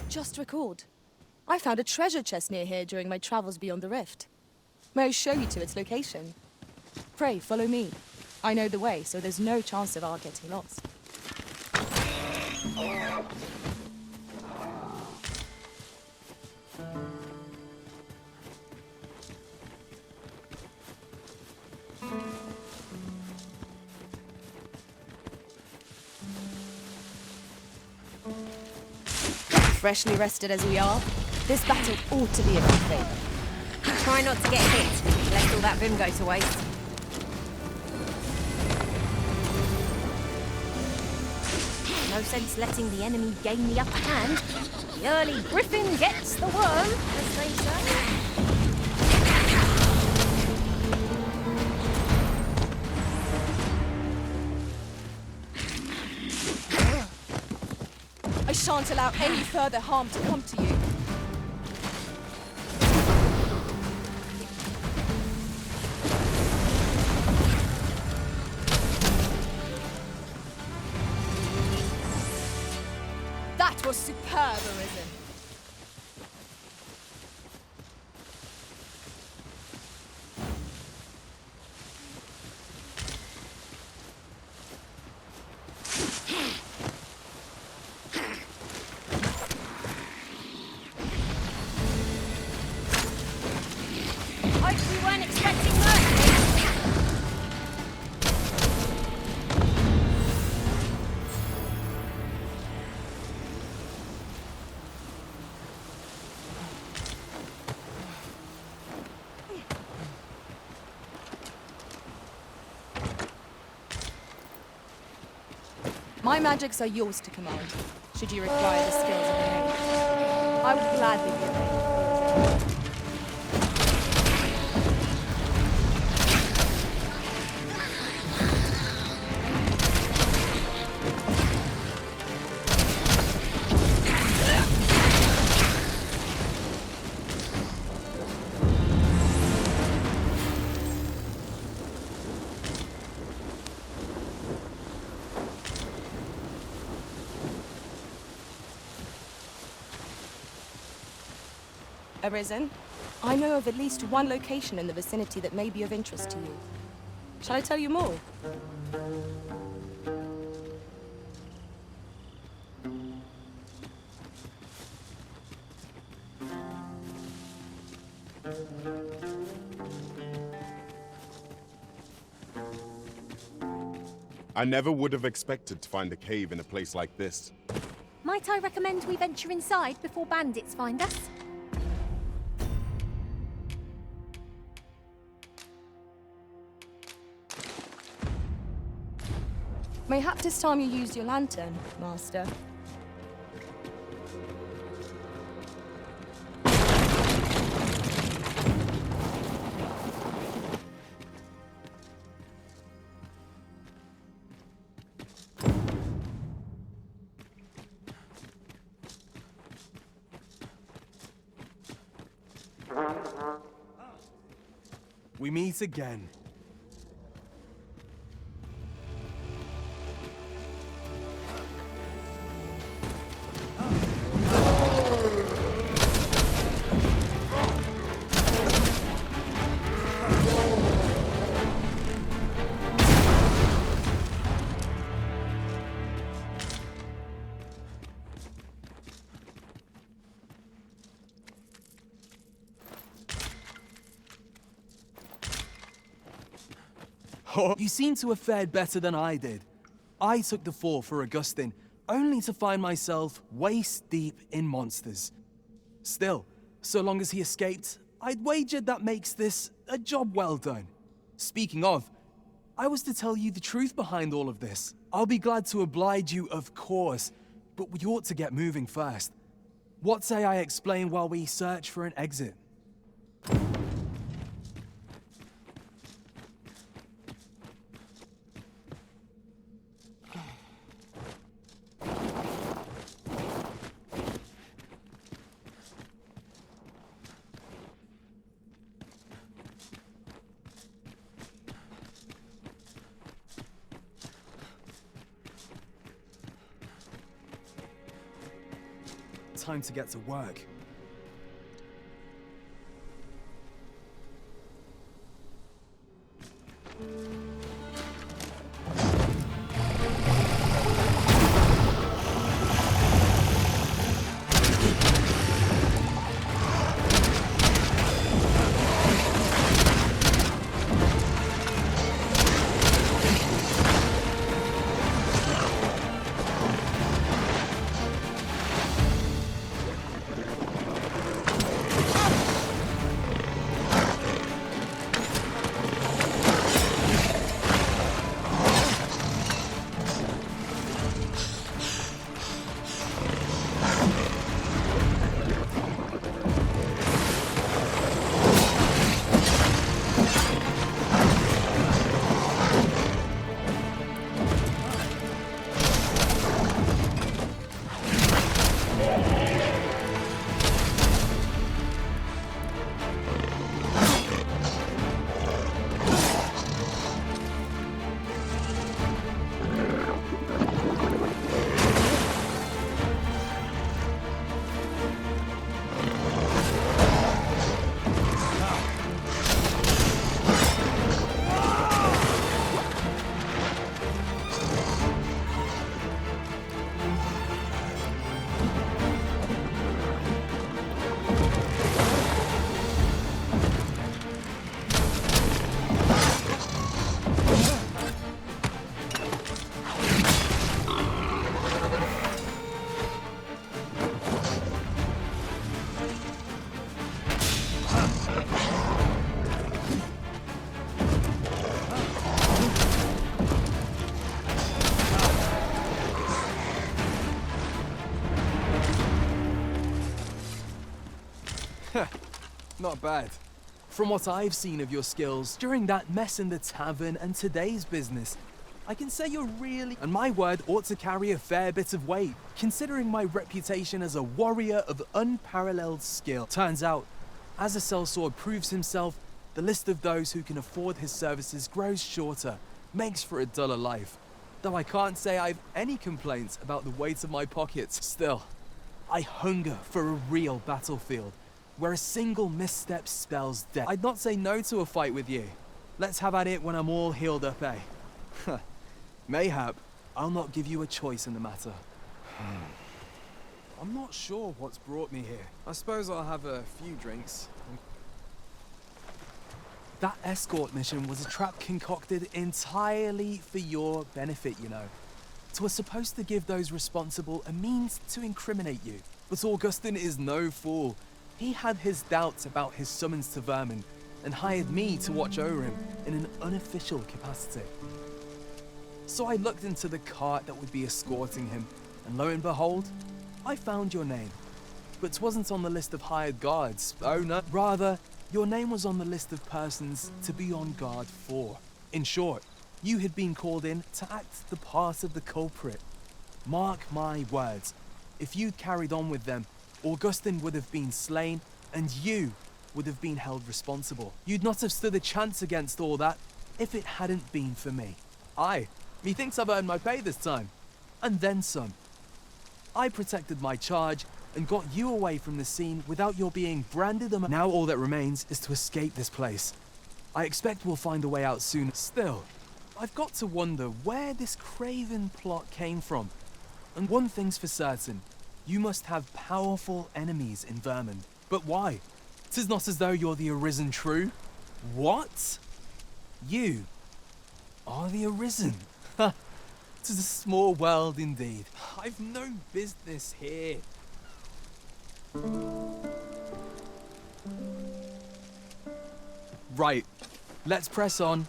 Just recalled. I found a treasure chest near here during my travels beyond the rift. May I show you to its location? Pray, follow me. I know the way, so there's no chance of our getting lost. Freshly rested as we are, this battle ought to be in our favor. Try not to get hit, lest all that vim go to waste. No sense letting the enemy gain the upper hand. The early griffin gets the worm, as they say. I shan't allow any further harm to come to you. That was superb, Arisen. We weren't expecting mercy. My magics are yours to command, should you require the skills of the mage. I would gladly be available. Arisen, I know of at least one location in the vicinity that may be of interest to you. Shall I tell you more? I never would have expected to find a cave in a place like this. Might I recommend we venture inside before bandits find us? Mayhap this time you used your lantern, Master. We meet again. You seem to have fared better than I did. I took the fall for Augustine, only to find myself waist deep in monsters. Still, so long as he escaped, I'd wagered that makes this a job well done. Speaking of, I was to tell you the truth behind all of this. I'll be glad to oblige you, of course, but we ought to get moving first. What say I explain while we search for an exit? time to get to work. Not bad. From what I've seen of your skills during that mess in the tavern and today's business, I can say you're really, and my word ought to carry a fair bit of weight, considering my reputation as a warrior of unparalleled skill. Turns out, as a sellsword proves himself, the list of those who can afford his services grows shorter, makes for a duller life. Though I can't say I've any complaints about the weight of my pockets. Still, I hunger for a real battlefield, where a single misstep spells death. I'd not say no to a fight with you. Let's have at it when I'm all healed up, eh? Mayhap, I'll not give you a choice in the matter. I'm not sure what's brought me here. I suppose I'll have a few drinks. That escort mission was a trap concocted entirely for your benefit, you know. It was supposed to give those responsible a means to incriminate you. But Augustin is no fool. He had his doubts about his summons to Vermin and hired me to watch over him in an unofficial capacity. So I looked into the cart that would be escorting him, and lo and behold, I found your name. But it wasn't on the list of hired guards, oh no. Rather, your name was on the list of persons to be on guard for. In short, you had been called in to act the part of the culprit. Mark my words, if you'd carried on with them, Augustin would have been slain, and you would have been held responsible. You'd not have stood a chance against all that if it hadn't been for me. Aye, methinks I've earned my pay this time, and then some. I protected my charge and got you away from the scene without your being branded a... Now all that remains is to escape this place. I expect we'll find a way out soon. Still, I've got to wonder where this craven plot came from. And one thing's for certain. You must have powerful enemies in Vermin. But why? 'Tis not as though you're the Arisen true. What? You are the Arisen. Ha! 'Tis a small world indeed. I've no business here. Right, let's press on.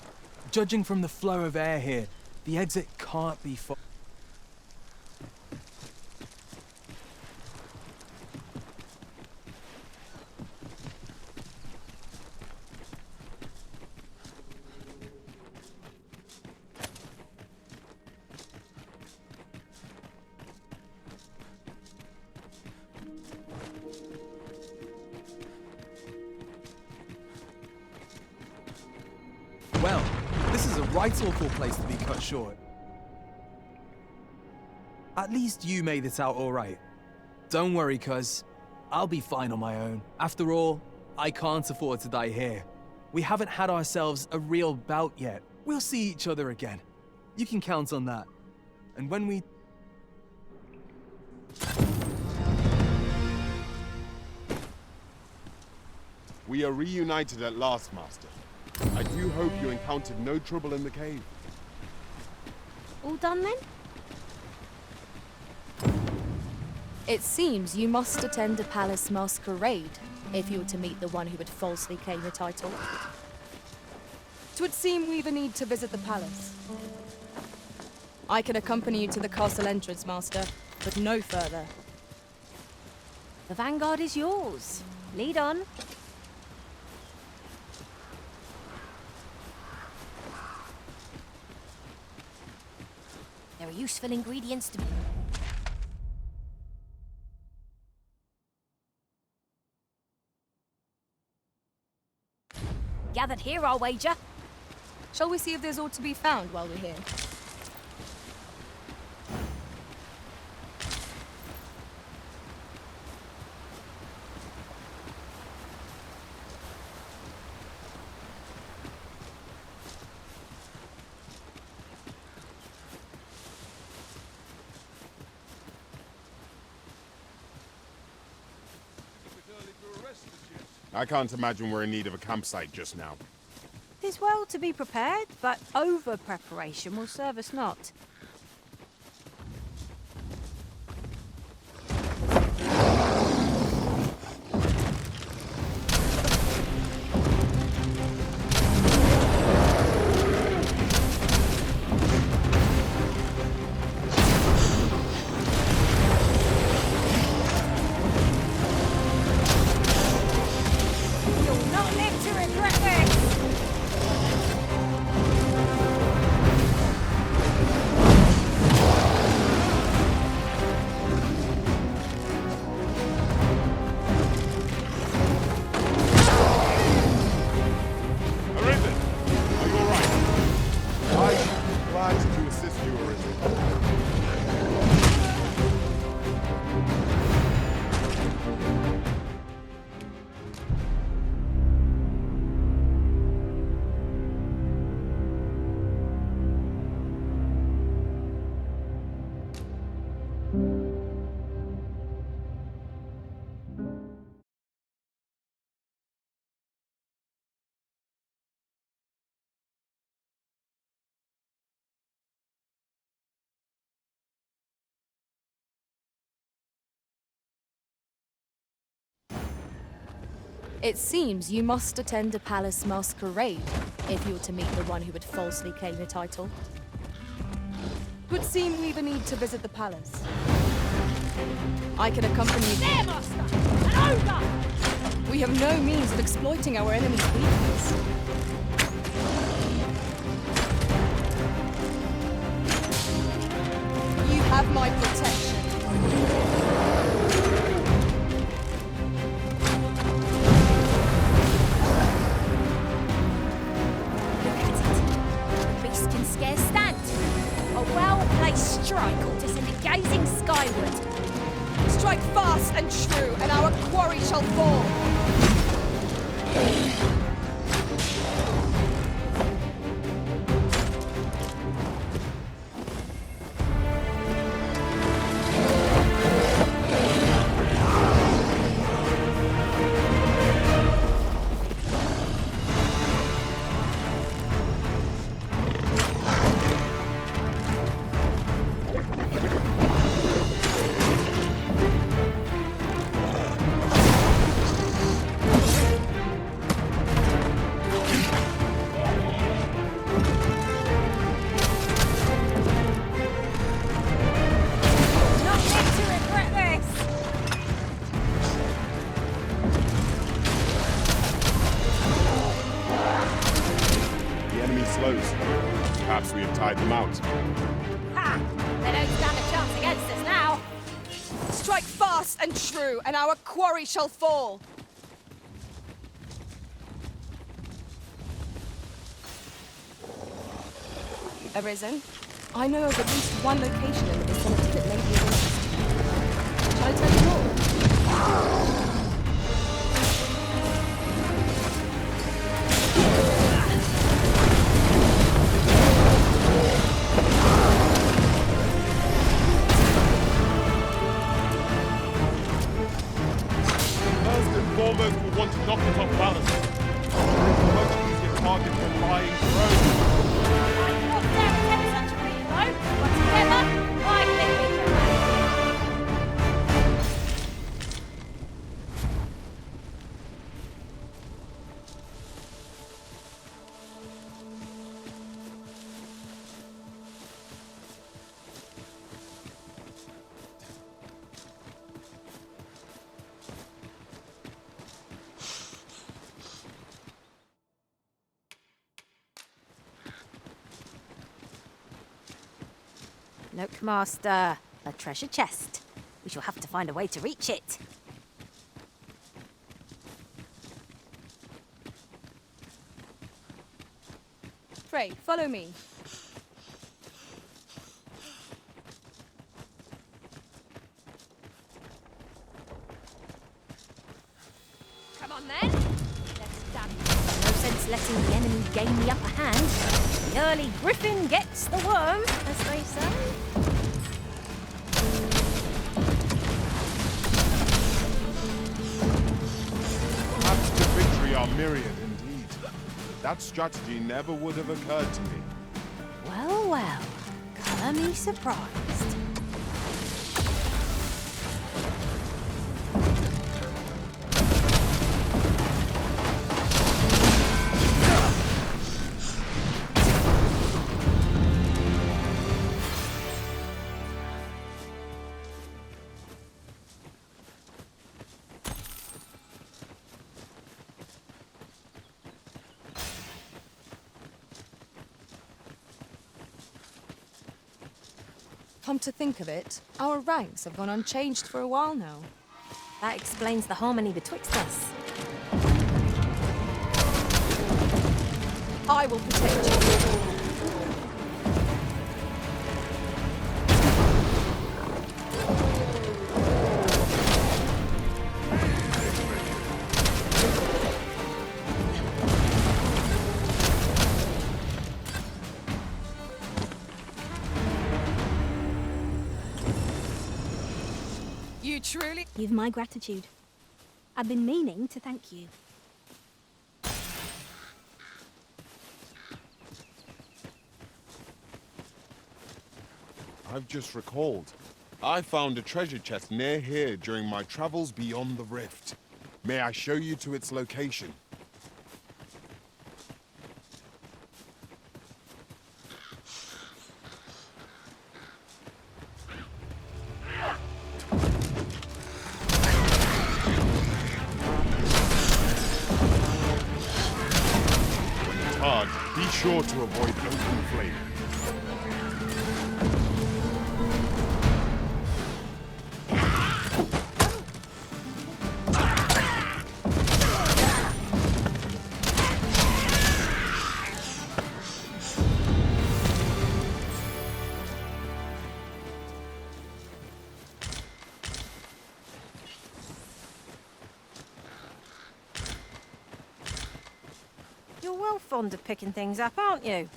Judging from the flow of air here, the exit can't be far. Well, this is a right awful place to be cut short. At least you made it out all right. Don't worry, cuz. I'll be fine on my own. After all, I can't afford to die here. We haven't had ourselves a real bout yet. We'll see each other again. You can count on that. And when we... We are reunited at last, Master. I do hope you encountered no trouble in the cave. All done then? It seems you must attend a palace masquerade if you were to meet the one who would falsely claim the title. 'Twould seem we've a need to visit the palace. I can accompany you to the castle entrance, Master, but no further. The vanguard is yours. Lead on. There are useful ingredients to... Gathered here, I'll wager. Shall we see if there's aught to be found while we're here? I can't imagine we're in need of a campsite just now. 'Tis well to be prepared, but over-preparation will serve us not. You'll not live to regret this! Arisen! Are you alright? I'm glad to assist you, Arisen. It seems you must attend a palace masquerade if you were to meet the one who would falsely claim the title. 'Twould seem we've a need to visit the palace. I can accompany you. There, master! An ogre! We have no means of exploiting our enemy's weakness. You have my protection. Look at it. The beast can scarce stand. A well-placed strike ought to send it gazing skyward. Strike fast and true, and our quarry shall fall. Not live to regret this! The enemy slows. Perhaps we have tied them out. Ha! They don't stand a chance against us now. Strike fast and true, and our quarry shall fall. Arisen, I know of at least one location in the vicinity that may be of interest. Shall I tell you more? First and foremost, we'll want to knock it off balance. It's a much easier target than lying prone. Not dare attempt such a feat, though. But together, I think we can manage. Look, Master. A treasure chest. We shall have to find a way to reach it. Pray, follow me. Come on, then. Let's damn it. No sense letting the enemy gain the upper hand. The early griffin gets the worm, as they say. Paths to victory are myriad indeed. That strategy never would have occurred to me. Well, well. Colour me surprised. Come to think of it, our ranks have gone unchanged for a while now. That explains the harmony betwixt us. I will protect you. You truly... You've my gratitude. I've been meaning to thank you. I've just recalled. I found a treasure chest near here during my travels beyond the rift. May I show you to its location? When it's hard, be sure to avoid open flame. You're well fond of picking things up, aren't you?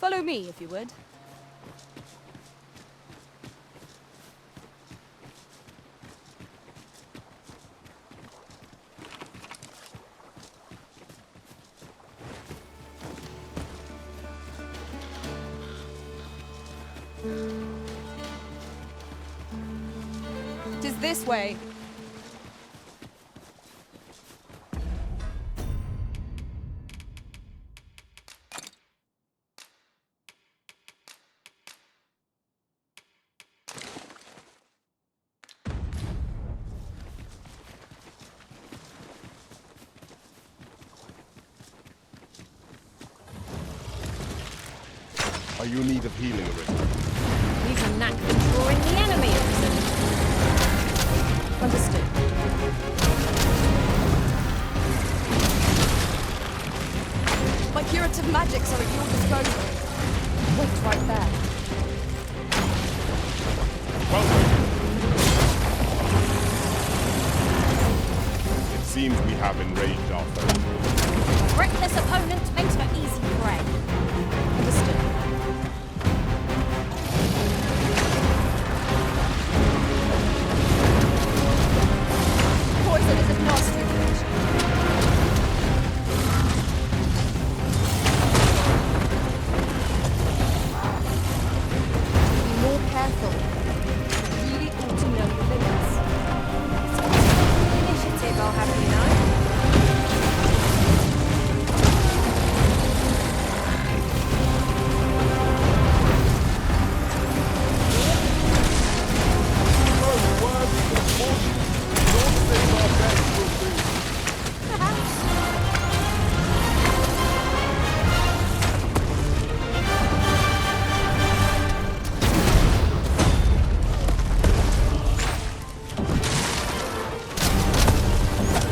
Follow me, if you would. Tis this way. Are you in need of healing, Arisen? We've a knack for drawing the enemy, Arisen. Understood. My curative magics are at your disposal. Wait right there. Welcome. It seems we have enraged our foe. A reckless opponent makes for easy prey. Understood. Poison is a nasty affliction. Be more careful. You really ought to know the limits. Initiative, I'll have you know.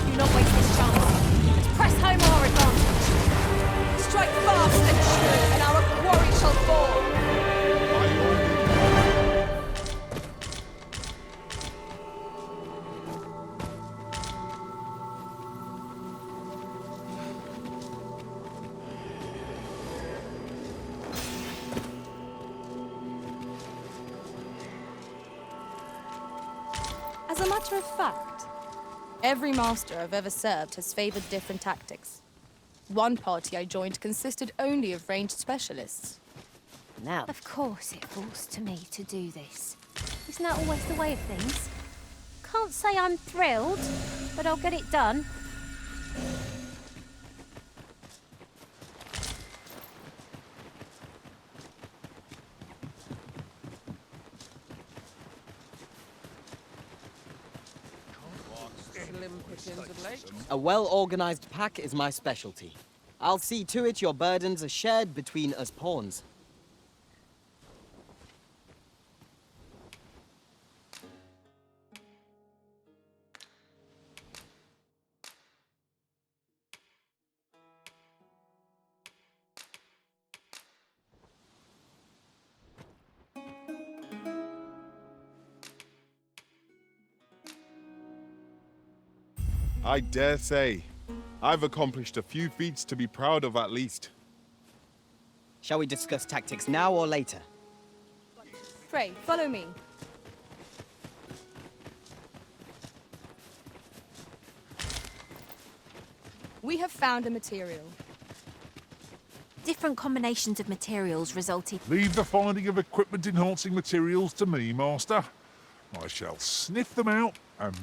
Do not waste this chance. Let's press home our advantage. Strike fast and true, and our quarry shall fall. As a matter of fact, every master I've ever served has favored different tactics. One party I joined consisted only of ranged specialists. Now, of course it falls to me to do this. Isn't that always the way of things? Can't say I'm thrilled, but I'll get it done. A well-organized pack is my specialty. I'll see to it your burdens are shared between us pawns. I dare say, I've accomplished a few feats to be proud of at least. Shall we discuss tactics now or later? Pray, follow me. We have found a material. Different combinations of materials resulted. Leave the finding of equipment-enhancing materials to me, Master. I shall sniff them out and...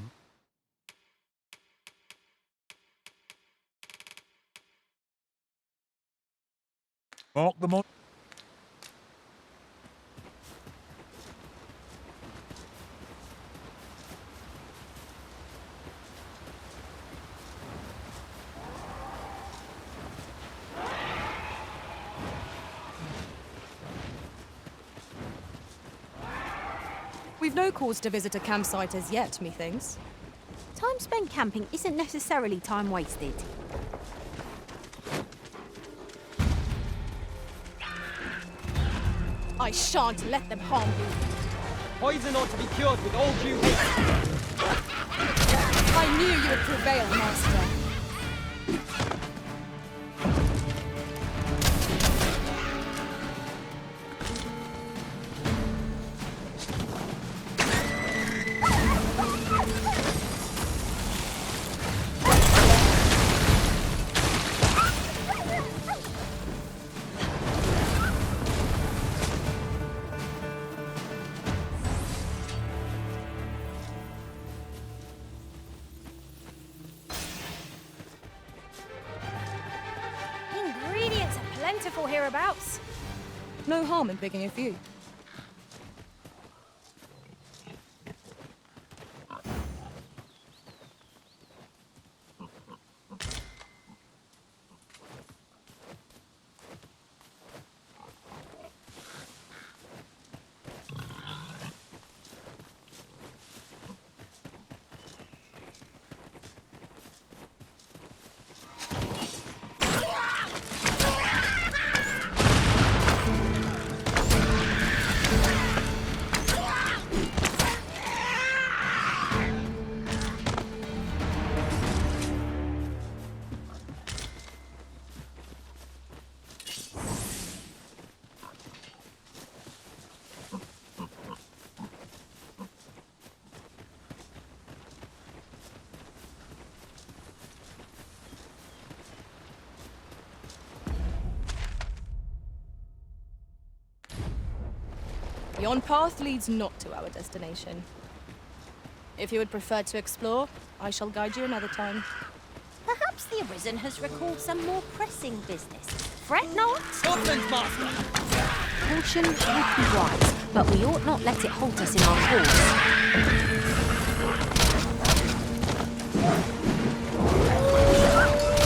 mark them on. We've no cause to visit a campsite as yet, methinks. Time spent camping isn't necessarily time wasted. I shan't let them harm you. Poison ought to be cured with all due haste. I knew you would prevail, Master. Ingredients are plentiful hereabouts. No harm in picking a few. Yon path leads not to our destination. If you would prefer to explore, I shall guide you another time. Perhaps the Arisen has recalled some more pressing business. Fret not. Scotland's master! Caution would be wise, but we ought not let it halt us in our course.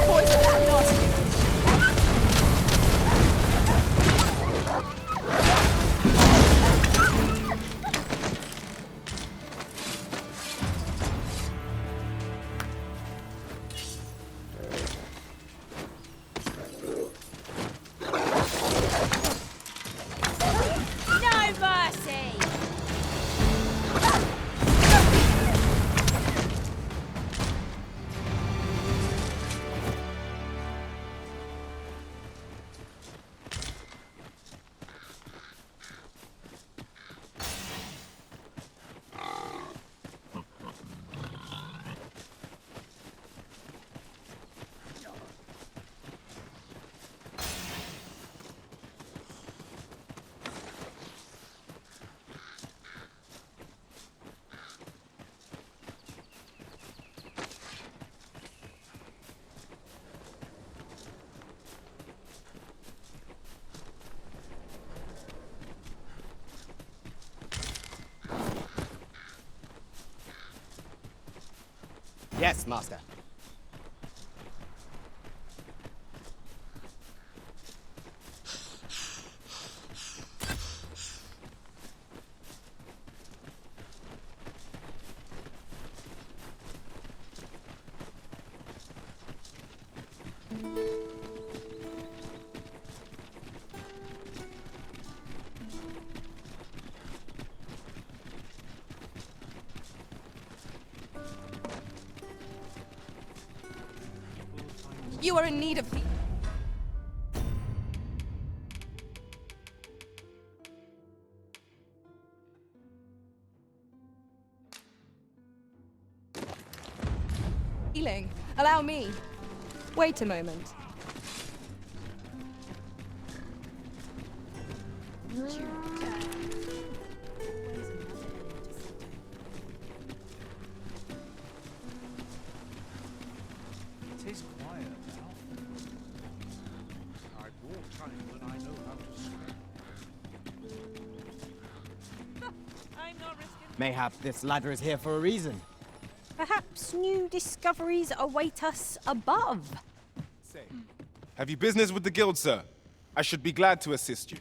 No mercy! Yes, master. You are in need of healing. Allow me. Wait a moment. It is quiet now. I walk time when I know how to swim. I'm not risking. Mayhap this ladder is here for a reason. Perhaps new discoveries await us above. Say, have you business with the guild, sir? I should be glad to assist you.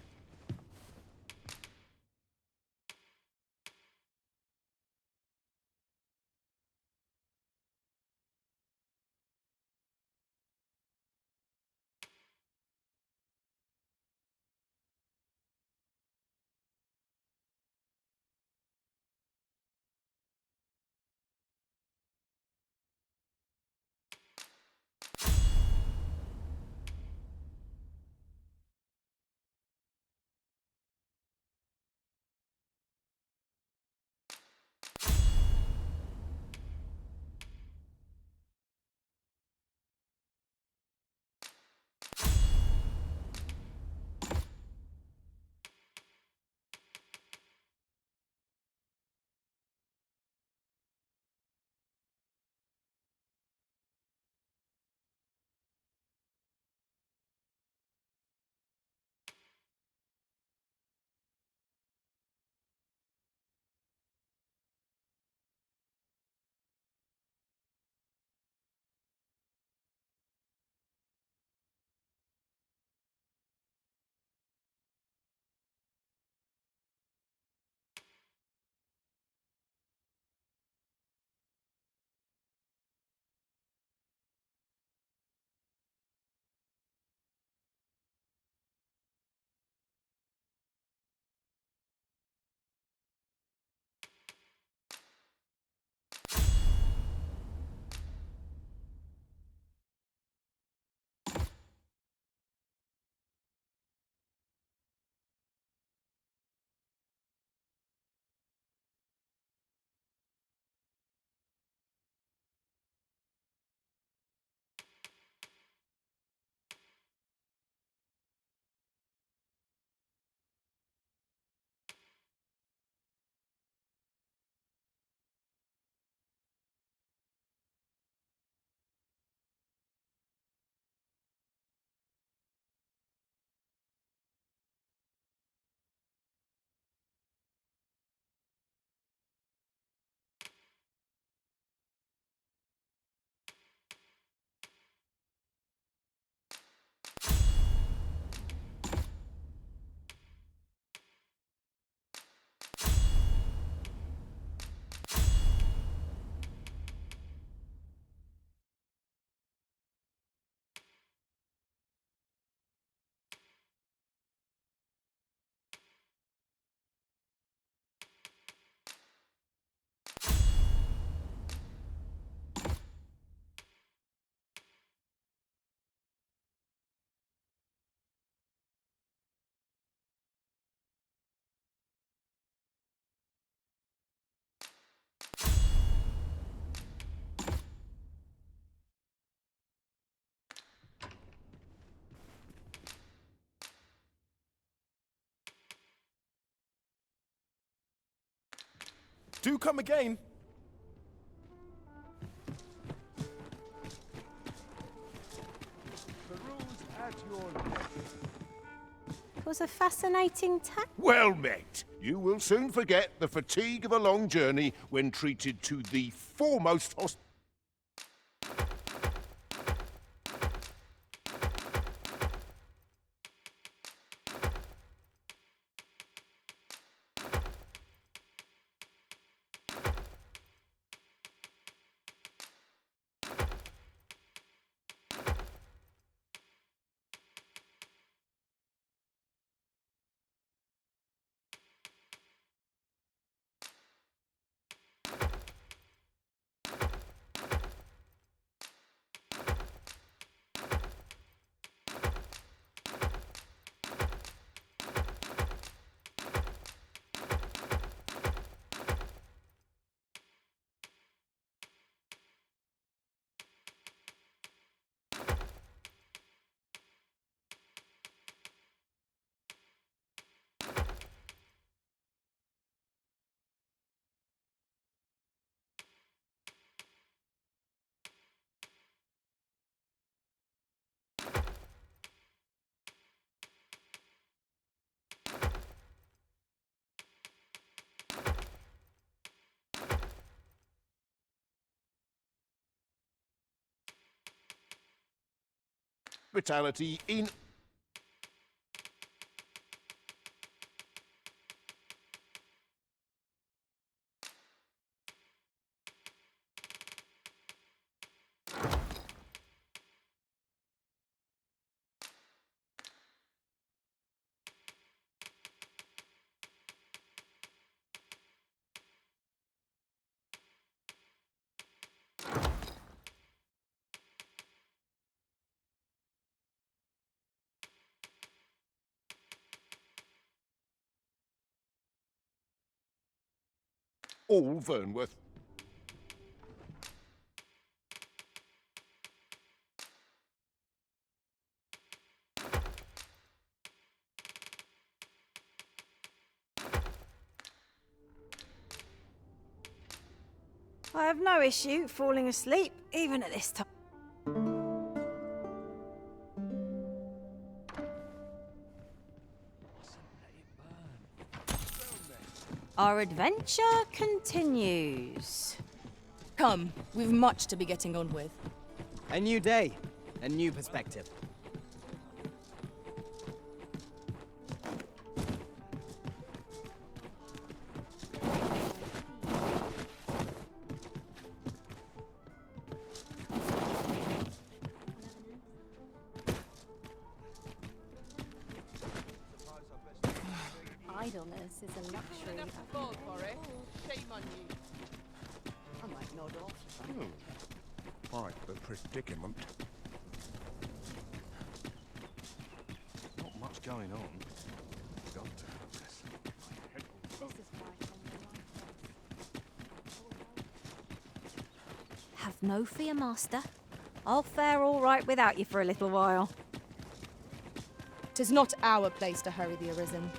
Do come again. Peruse at your leisure. It was a fascinating tack. Well met. You will soon forget the fatigue of a long journey when treated to the foremost hospitality in... all Vernworth. I have no issue falling asleep, even at this time. Our adventure continues. Come, we've much to be getting on with. A new day, a new perspective. Idleness is a luxury. Shame on you. I might nod off. Quite the predicament. Not much going on. Got to have this. Have no fear, Master. I'll fare all right without you for a little while. 'Tis not our place to hurry the Arisen.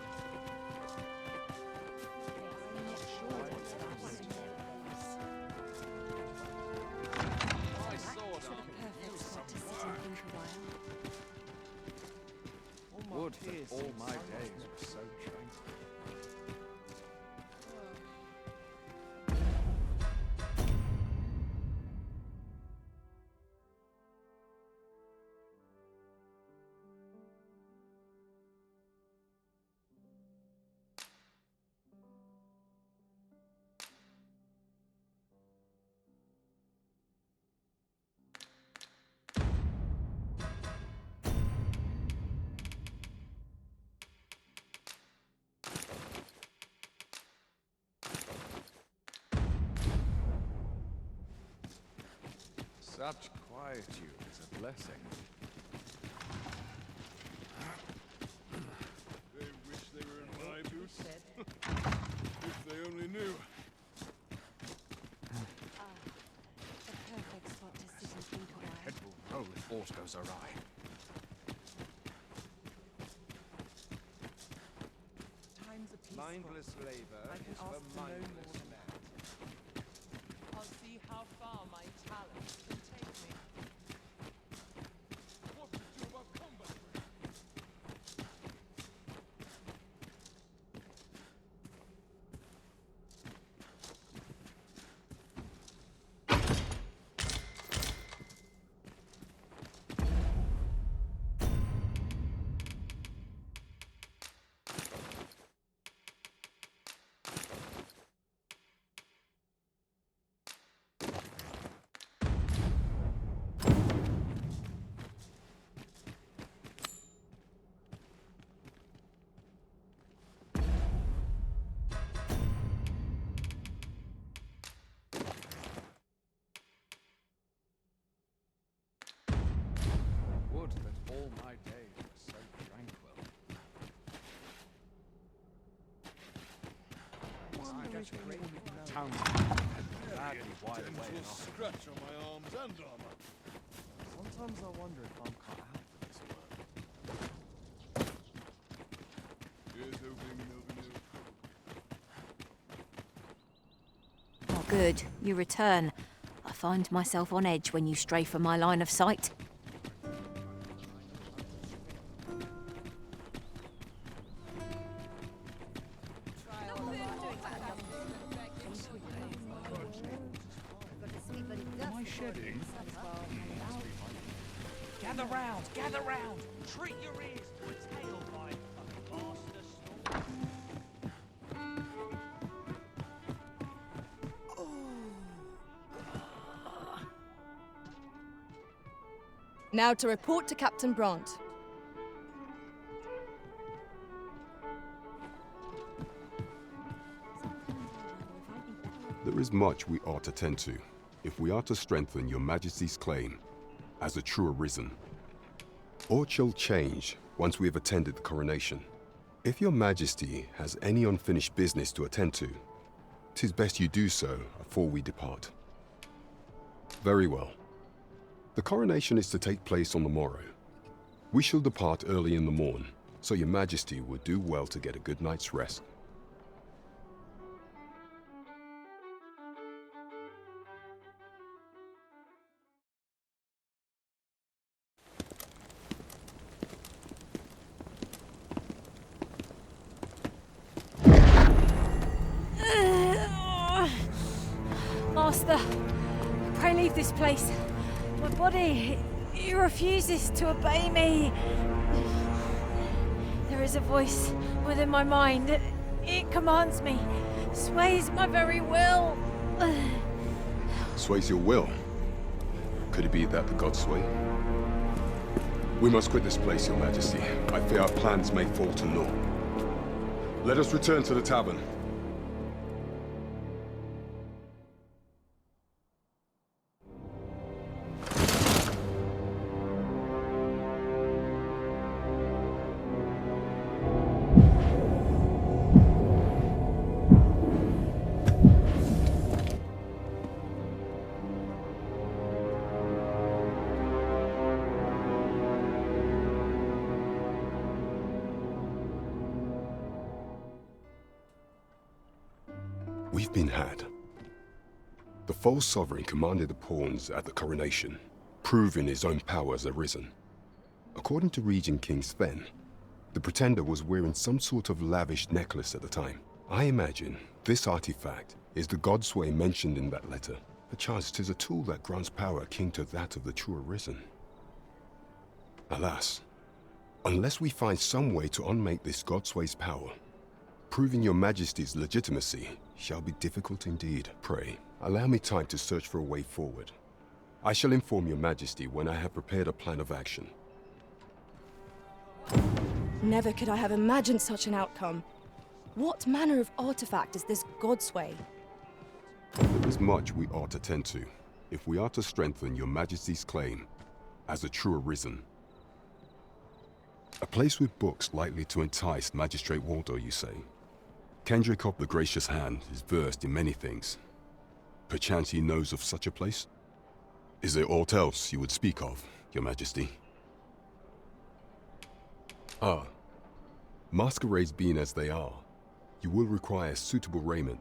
Would that all my days were so tranquil. Such quietude is a blessing. They wish they were in my boots. If they only knew. The perfect spot to sit and think a while. Head will roll if aught goes awry. Mindless labor is for mindless men. how far my talents can take me. What to do about combat? Would that all my days were so tranquil. I get a great town badly wide away and off. Scratch on my arms and armor. Sometimes I wonder if I'm cut out for this work. Here's hoping there'll be no Oh, good. You return. I find myself on edge when you stray from my line of sight. Am I shedding? Gather round, gather round! Treat your ears to a tale by a master story. Now to report to Captain Brant. There is much we ought to tend to, if we are to strengthen your Majesty's claim as a true Arisen. Aught shall change once we have attended the coronation. If your Majesty has any unfinished business to attend to, 'tis best you do so afore we depart. Very well. The coronation is to take place on the morrow. We shall depart early in the morn, so your Majesty would do well to get a good night's rest. Master, pray leave this place. My body, it refuses to obey me. There is a voice within my mind. It commands me, sways my very will. Sways your will? Could it be that the gods sway? We must quit this place, your Majesty. I fear our plans may fall to naught. Let us return to the tavern. We've been had. The false sovereign commanded the pawns at the coronation, proving his own power as Arisen. According to Regent King Sven, the pretender was wearing some sort of lavish necklace at the time. I imagine this artifact is the Godsway mentioned in that letter. Perchance 'tis a tool that grants power akin to that of the true Arisen. Alas, unless we find some way to unmake this Godsway's power, proving your Majesty's legitimacy shall be difficult indeed. Pray, allow me time to search for a way forward. I shall inform your Majesty when I have prepared a plan of action. Never could I have imagined such an outcome. What manner of artifact is this Godsway? There is much we ought to tend to, if we are to strengthen your Majesty's claim as a true Arisen. A place with books likely to entice Magistrate Waldo, you say? Kendrick of the Gracious Hand is versed in many things. Perchance he knows of such a place? Is there aught else you would speak of, your Majesty? Ah, masquerades being as they are, you will require suitable raiment.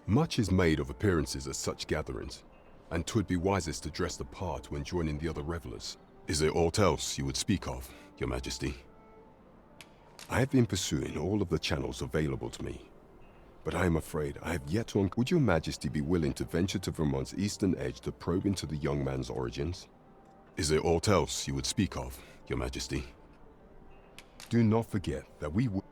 Much is made of appearances at such gatherings. and 'twould be wisest to dress the part when joining the other revelers. Is there aught else you would speak of, Your Majesty? I have been pursuing all of the channels available to me, but I am afraid I have yet to Would Your Majesty be willing to venture to Vermont's eastern edge to probe into the young man's origins? Is there aught else you would speak of, Your Majesty? Do not forget that we will...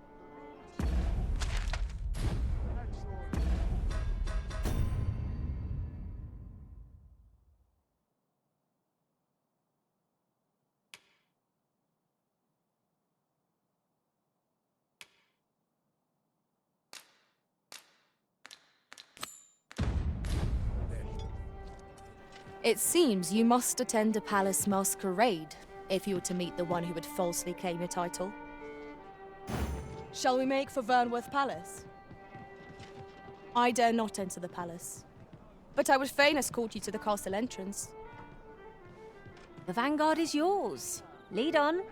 It seems you must attend a palace masquerade if you were to meet the one who would falsely claim your title. Shall we make for Vernworth Palace? I dare not enter the palace, but I would fain escort you to the castle entrance. The vanguard is yours. Lead on.